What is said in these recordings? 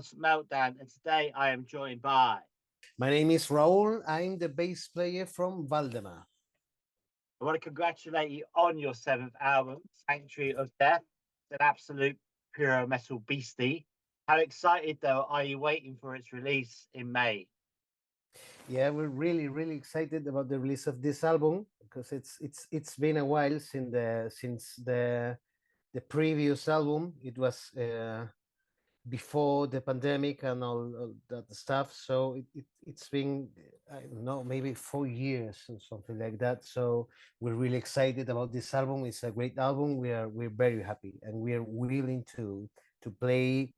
Squad's Meltdown, and today I am joined by. My name is Raul. I'm the bass player from Vhäldemar. I want to congratulate you on your seventh album, Sanctuary of Death. It's an absolute pure metal beastie. How excited, though, are you waiting for its release in May? Yeah, we're really excited about the release of this album because it's been a while since the previous album. It was before the pandemic and all that stuff. So it's been, I don't know, maybe 4 years or something like that. So we're really excited about this album. It's a great album. We're very happy and we're willing to play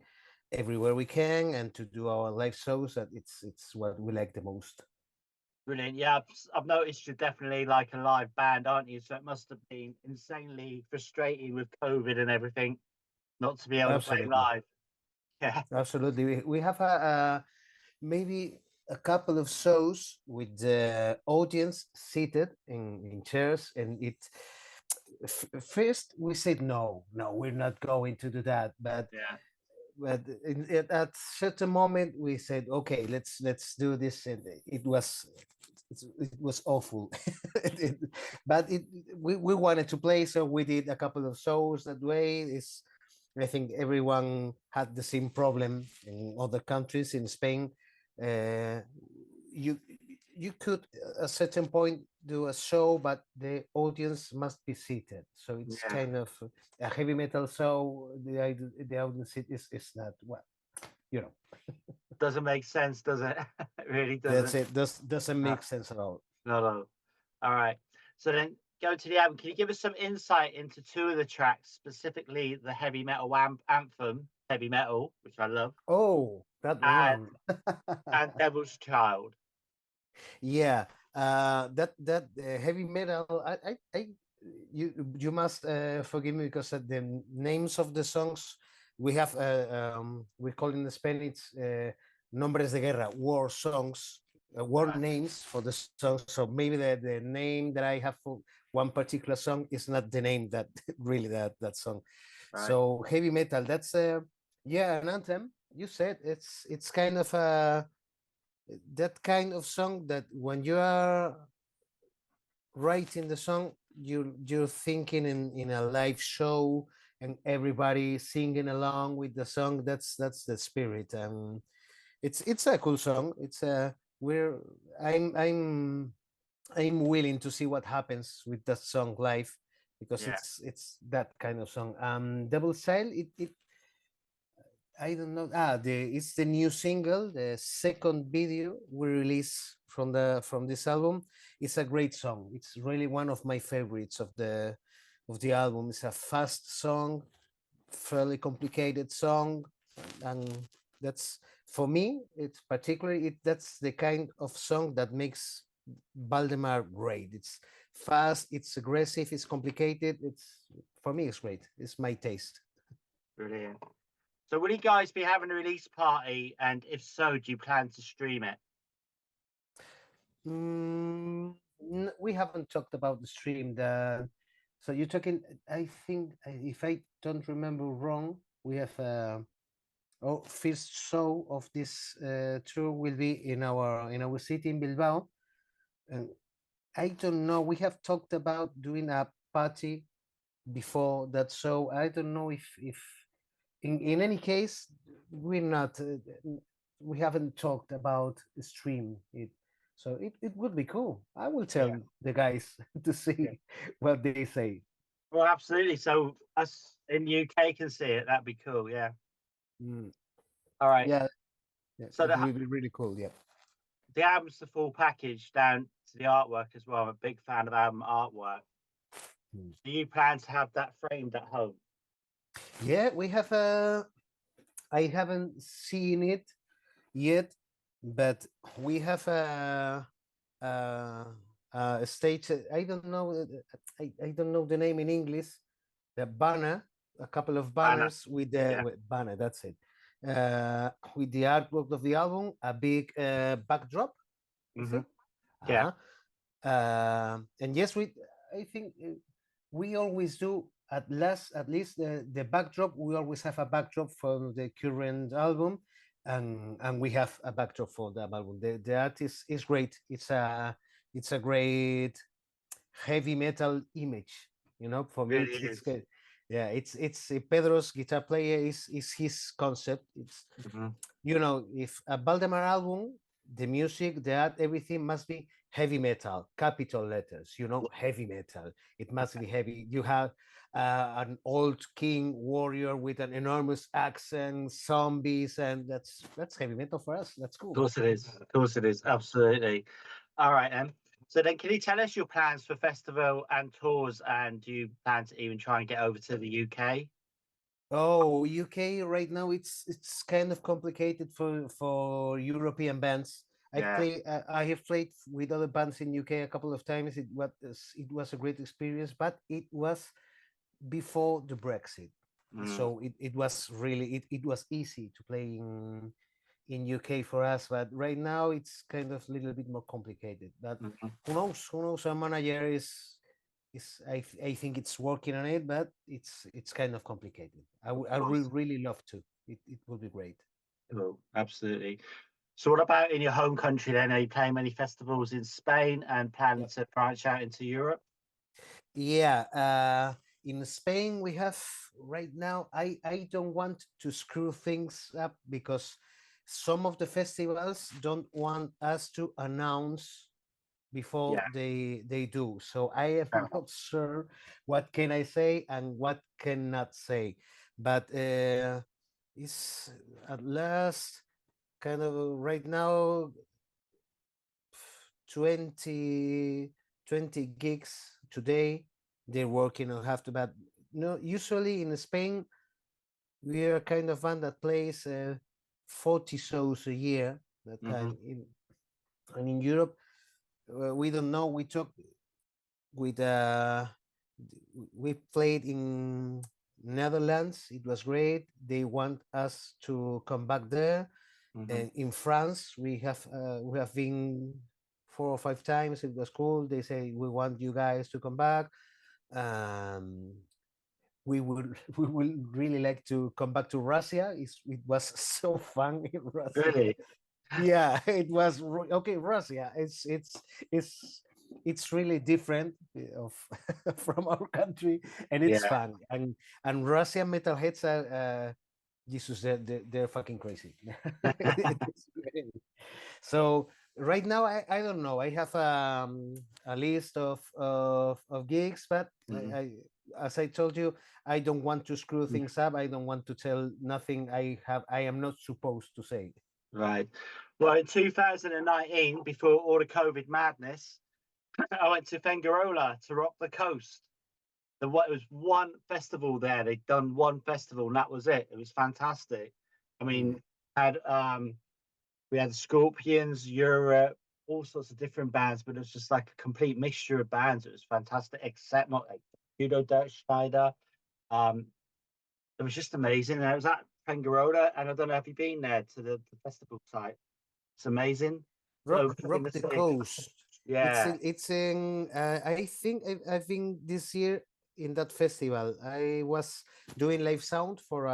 everywhere we can and to do our live shows. That it's what we like the most. Brilliant. Yeah, I've noticed you're definitely like a live band, aren't you? So it must have been insanely frustrating with COVID and everything not to be able to play Absolutely, live. Yeah. absolutely. We have maybe a couple of shows with the audience seated in chairs, and first we said no, we're not going to do that, Yeah. at certain moment we said okay, let's do this, and it was awful. It- but we wanted to play, so we did a couple of shows that way. Is I think everyone had the same problem in other countries. In Spain, uh, you you could at a certain point do a show, but the audience must be seated. So it's Yeah. kind of a heavy metal show. The audience seat is not well, you know. Doesn't make sense, does it? It really That's doesn't. it. Doesn't No, make sense at all. no, no. All right. So then go to the album. Can you give us some insight into two of the tracks, specifically the heavy metal anthem, Heavy Metal, which I love, Oh, that and one. Devil's Child? Yeah, that heavy metal. You must forgive me because the names of the songs we have. We call in Spanish nombres de guerra, war songs, war Right, names for the songs. So maybe the name that I have for one particular song is not the name that really that song. right. So heavy metal. That's yeah, an anthem. You said it's kind of a that kind of song that when you are writing the song, you're thinking in a live show and everybody singing along with the song. That's the spirit. It's a cool song. It's a we're I'm willing to see what happens with that song live because Yeah. it's that kind of song. Double Style, it I don't know. It's the new single, the second video we released from this album. It's a great song. It's really one of my favorites of the album. It's a fast song, fairly complicated song, and that's for me. It's particularly that's the kind of song that makes Valdemar great. It's fast, it's aggressive, it's complicated. It's for me, it's great. It's my taste. Brilliant. So will you guys be having a release party? And if so, do you plan to stream it? We haven't talked about the stream. So you're talking. I think if I don't remember wrong, we have first show of this tour will be in our city in Bilbao, and I don't know. We have talked about doing a party before that show. I don't know if in any case we're not. We haven't talked about stream it, so it would be cool. I will tell Yeah. the guys to Yeah. see what they say. Well, absolutely. So us in UK can see it. That'd be cool. Yeah. Mm, All right. yeah, yeah, So it will be really cool. Yeah. the album's the full package down to the artwork as well. I'm a big fan of album artwork. Mm. Do you plan to have that framed at home? Yeah, we have a. I haven't seen it yet, but we have a, a stage. I don't know. I don't know the name in English. The banner, a couple of Banner. banners with the Yeah. banner. That's it. With the artwork of the album, a big backdrop. Is Hmm. it? Yeah. Uh-huh. And yes, we. I think we always do at least the backdrop. We always have a backdrop from the current album, and we have a backdrop for that album. The art is great. It's a great heavy metal image. You know, for me, Really it's is. good. Yeah, it's Pedro's guitar player is his concept. It's, Mhm. you know, if a Valdemar album, the music, the art, everything must be heavy metal, capital letters, you know, heavy metal. It must be heavy. You have an old king warrior with an enormous accent, zombies, and that's heavy metal for us. That's Of cool. course it is. Of course it is. Absolutely. All right, then. So then, can you tell us your plans for festival and tours, and do you plan to even try and get over to the UK? Oh, UK right now it's kind of complicated for European bands. Yeah. I have played with other bands in UK a couple of times. It was a great experience, but it was before the Brexit. Mm, So it was really it was easy to play in UK for us, but right now it's kind of a little bit more complicated. But mhm. who knows? Who knows? Our manager is I think it's working on it, but it's kind of complicated. Of I will course. really love to. It will be great. Cool. Absolutely. So, what about in your home country then? Are you playing many festivals in Spain and planning Yep. to branch out into Europe? Yeah. In Spain, we have right now. I don't want to screw things up because some of the festivals don't want us to announce before Yeah. they do. So I Fair am enough. not sure what can I say and what cannot say. But it's at last kind of right now 20 20 gigs today. They're working on half the but no usually in Spain we are kind of band that plays 40 shows a year that Hmm. kind in and in Europe we don't know. We talk with we played in Netherlands. It was great. They want us to come back there. Hmm. And in France, we have been 4 or 5 times. It was cool. They say we want you guys to come back. Um, we would we will really like to come back to Russia. It was so fun in Russia. Really? Yeah, it was okay. Russia, it's it's really different of from our country, and it's Yeah. fun. And Russian metalheads are Jesus, they're fucking crazy. It is really- so right now, I don't know. I have a list of gigs, but Mhm. as I told you, I don't want to screw things up. I don't want to tell nothing I am not supposed to say. Right. Well, in 2019, before all the COVID madness, I went to Fengarola to rock the coast. It was one festival there. They'd done one festival, and that was it. It was fantastic. I Mm. mean, had we had Scorpions, Europe, all sorts of different bands, but it was just like a complete mixture of bands. It was fantastic, except not like Judo Dirt Schneider. Um, it was just amazing. And I was at Fengarola, and I don't know if you've been there to the festival site. It's amazing. So in Rock the the city, Coast. yeah, It's in I think I've been this year in that festival. I was doing live sound for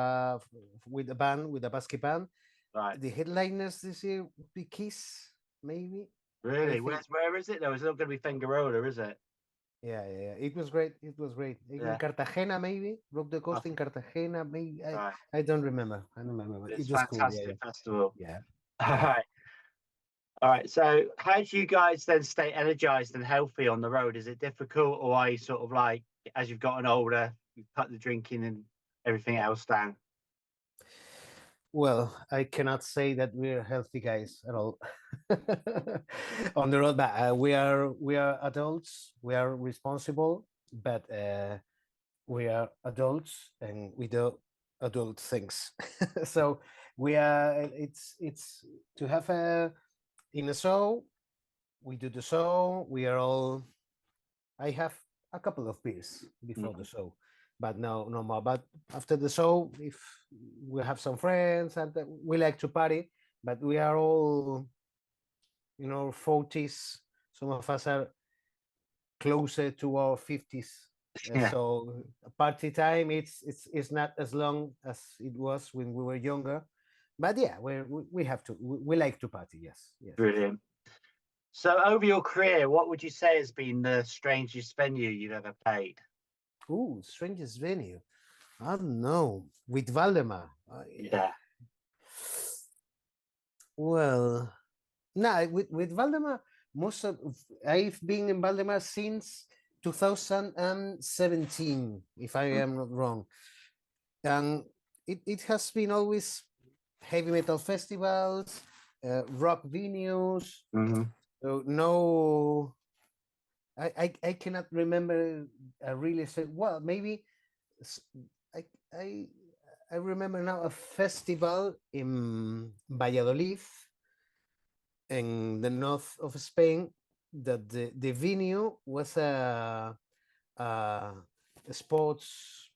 with a band with a basket band. right. The headliners this year would be Kiss, maybe. I Really? think. Where is it though? It's not going to be Fengarola, is it? Yeah. It was great. It was great. In Yeah. Cartagena, maybe. Rock the Coast in Okay. Cartagena, maybe. Right. I don't remember. I don't remember. But it It's was cool. fantastic festival. Yeah. All Yeah. right. All right. So, how do you guys then stay energized and healthy on the road? Is it difficult, or are you sort of like, as you've gotten older, you cut the drinking and everything else down? Well, I cannot say that we're healthy guys at all. On the road, but we are adults. We are responsible, but we are adults and we do adult things. So we are. It's to have a in a show. We do the show. We are all. I have a couple of beers before the Mhm. show, but no more. But after the show, if we have some friends and we like to party, but we are all, you know, 40s. Some of us are closer to our 50s. Yeah. So party time, it's not as long as it was when we were younger. But yeah, we have to we like to party. Yes, yes, yes. Brilliant. So, over your career, what would you say has been the strangest venue you've ever played? Ooh, strangest venue. I don't know. With Valdemar. Yeah. Well, no, with Valdemar, most of I've been in Valdemar since 2017, if I am not wrong. And it has been always heavy metal festivals, rock venues. Mm-hmm. So no, I cannot remember a really well. Maybe s- I I I remember now a festival in Valladolid in the north of Spain that the venue was a sports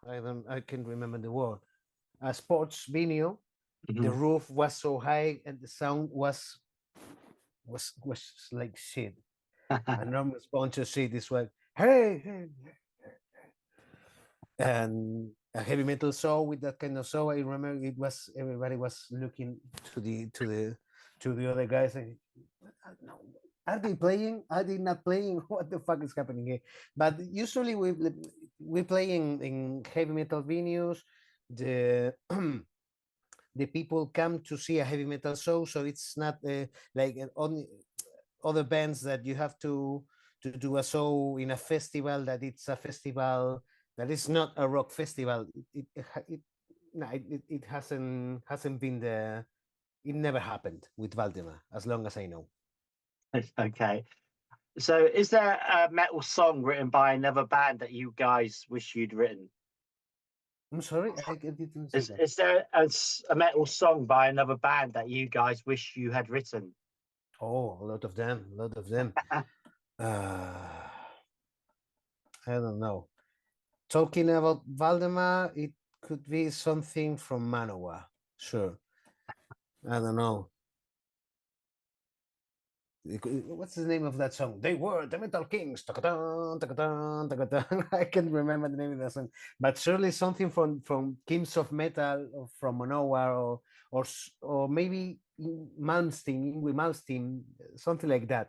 I can't remember the word, a sports venue. The Mm-hmm. roof was so high and the sound was like shit. A normal sponsor see this one, hey, hey, and a heavy metal show with that kind of show. I remember it was everybody was looking to the other guys and no, are they playing? Are they not playing? What the fuck is happening here? But usually we play in heavy metal venues. The the people come to see a heavy metal show, so it's not like only other bands that you have to do a show in a festival that it's a festival that is not a rock festival. No, it hasn't been the it never happened with Valdemar as long as I know. Okay. So, is there a metal song written by another band that you guys wish you'd written? I'm sorry, I didn't see that. Is there a metal song by another band that you guys wish you had written? Oh, a lot of them, a lot of them. uh I don't know. Talking about Valdemar, it could be something from Manowar. Sure. I don't know. What's the name of that song? They were the Metal Kings. Takatan, takatan, takatan. I can't remember the name of that song, but surely something from Kings of Metal or from Manowar or maybe Malmsteen, with Malmsteen, something like that.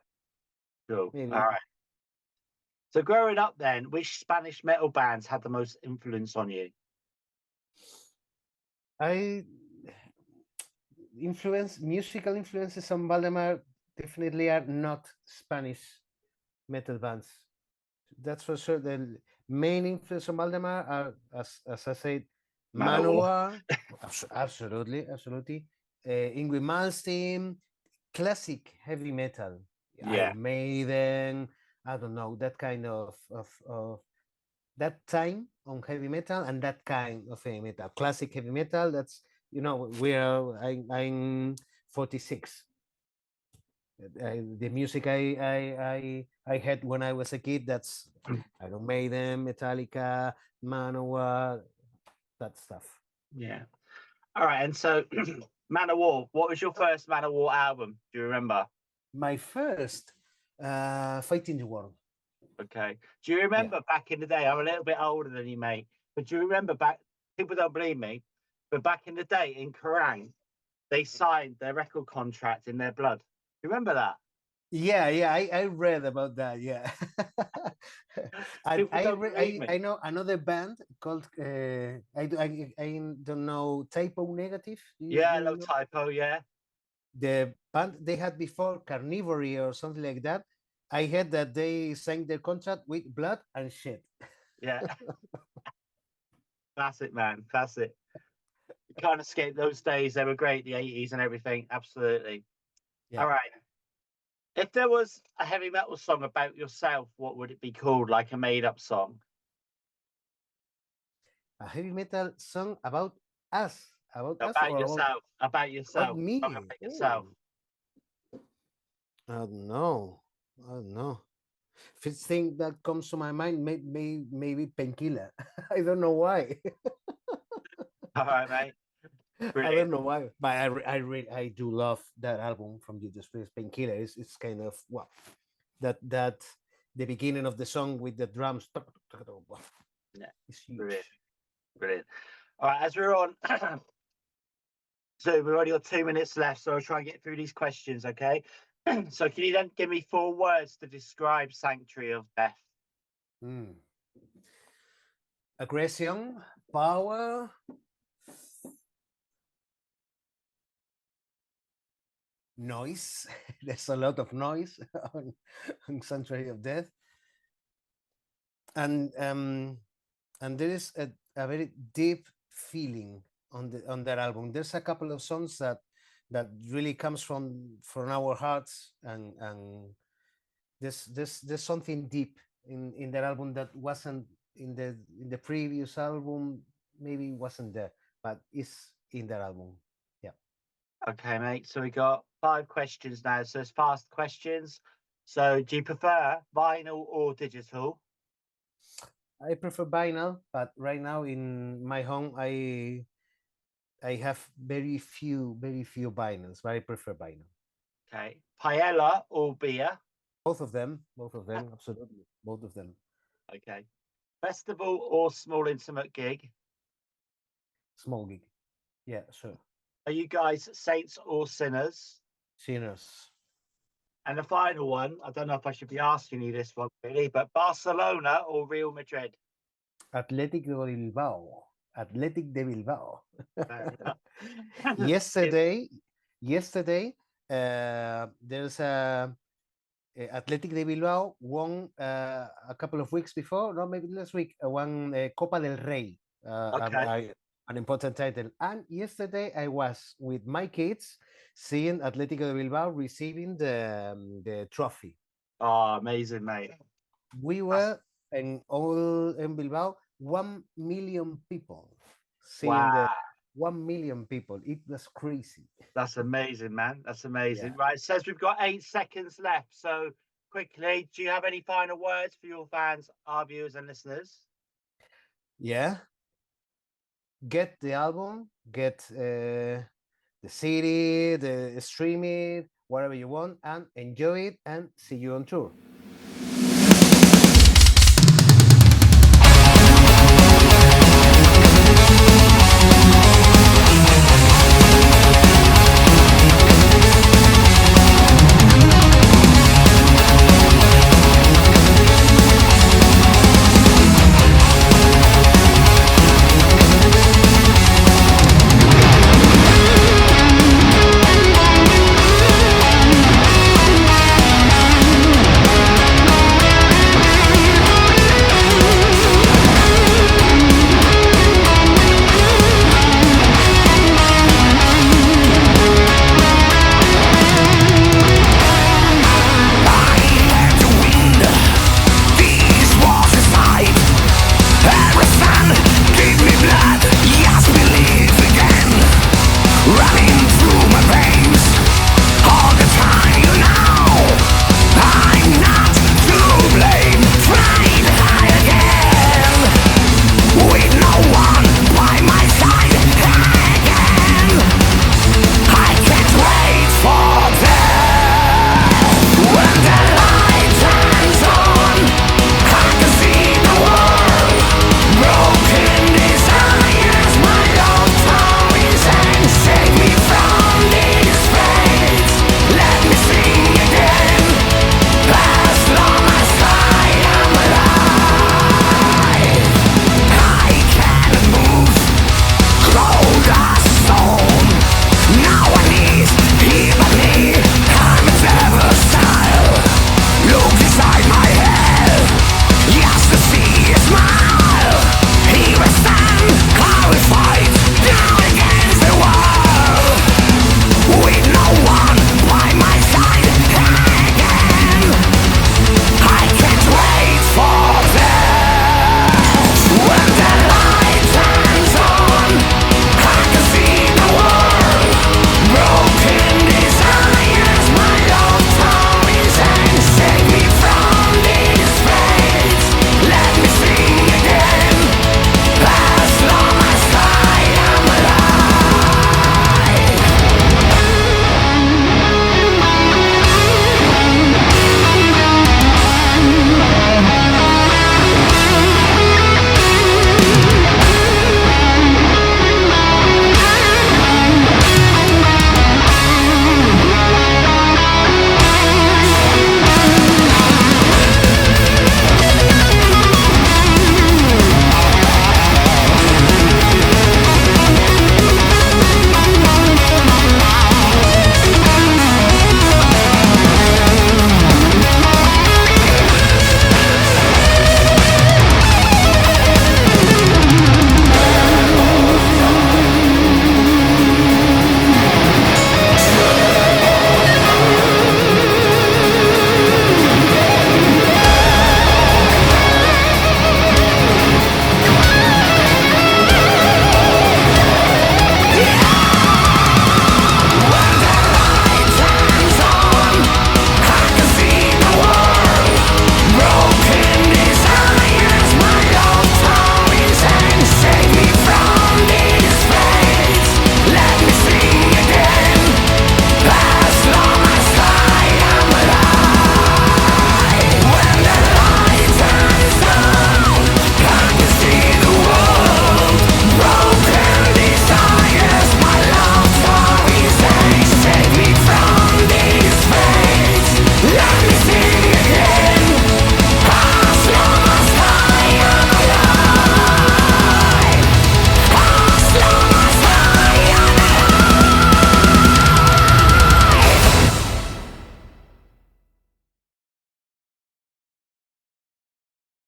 Cool. All Maybe right. So, growing up, then, which Spanish metal bands had the most influence on you? I musical influences on Valdemar definitely are not Spanish metal bands. That's for sure. The main influence on Valdemar are, as I said, Manowar. Manowar, absolutely, absolutely. Ingrid Malmsteen, classic heavy metal, Yeah. Iron Maiden. I don't know that kind of that time on heavy metal and that kind of heavy metal, classic heavy metal. That's I'm 46. The music I had when I was a kid. That's Iron Maiden, Metallica, Manowar, that stuff. Yeah. All right. And so, Manowar, what was your first Manowar album? Do you remember? My first Fighting the World. Okay. Do you Yeah. remember back in the day? I'm a little bit older than you, mate. But do you remember back? People don't believe me, but back in the day in Kerrang, they signed their record contract in their blood. You remember that? Yeah, yeah, I read about that. Yeah, and People don't believe I me. know another band called I don't know, Typo Negative. Do Yeah, you no know typo. Yeah, the band they had before, Carnivory or something like that? I heard that they signed their contract with blood and shit. yeah. Classic, man. Classic. You can't escape those days. They were great. The 80s and everything. Absolutely. All Yeah, right. If there was a heavy metal song about yourself, what would it be called? Like a made up song? a heavy metal song about us About or yourself. About about yourself. Song me. about yourself. Oh, I don't know. I don't know. First thing that comes to my mind maybe Painkiller. I don't know why. All right, mate. I Brilliant. don't know why, but I do love that album from Judas Priest, Painkiller. It's kind of well, that the beginning of the song with the drums. Yeah. It's huge. Brilliant. Brilliant. All right. As we're on So we've only got 2 minutes left, so I'll try and get through these questions, okay? So can you then give me 4 words to describe Sanctuary of Death? Mm. Aggression, power, noise. There's a lot of noise on Sanctuary of Death, and there is a very deep feeling on that album. There's a couple of songs that really comes from our hearts, and there's something deep in that album that wasn't in the previous album. Maybe wasn't there, but it's in that album. Yeah. Okay, mate. So we got 5 questions now. So it's fast questions. So do you prefer vinyl or digital? I prefer vinyl, but right now in my home, I have very few vinyls, but I prefer vinyl. Okay. Paella or beer? Both of them, absolutely, both of them. Okay. Festival or small intimate gig? Small gig, yeah, sure. Are you guys saints or sinners? Sinners. And the final one, I don't know if I should be asking you this one really, but Barcelona or Real Madrid? Athletic de Bilbao. Athletic de Bilbao. Fair enough. yesterday, yesterday, there's Athletic de Bilbao won a couple of weeks before, no, maybe last week, won Copa del Rey, Okay. an important title. And yesterday I was with my kids seeing Atletico de Bilbao receiving the trophy. Oh, amazing, mate. We were in Bilbao, 1 million people seeing the Wow. 1 million people. It was crazy. That's amazing, man. That's Yeah. amazing. Right. It says we've got 8 seconds left. So quickly, do you have any final words for your fans, our viewers and listeners? Yeah. Get the album, get the CD, the stream it, whatever you want, and enjoy it, and see you on tour.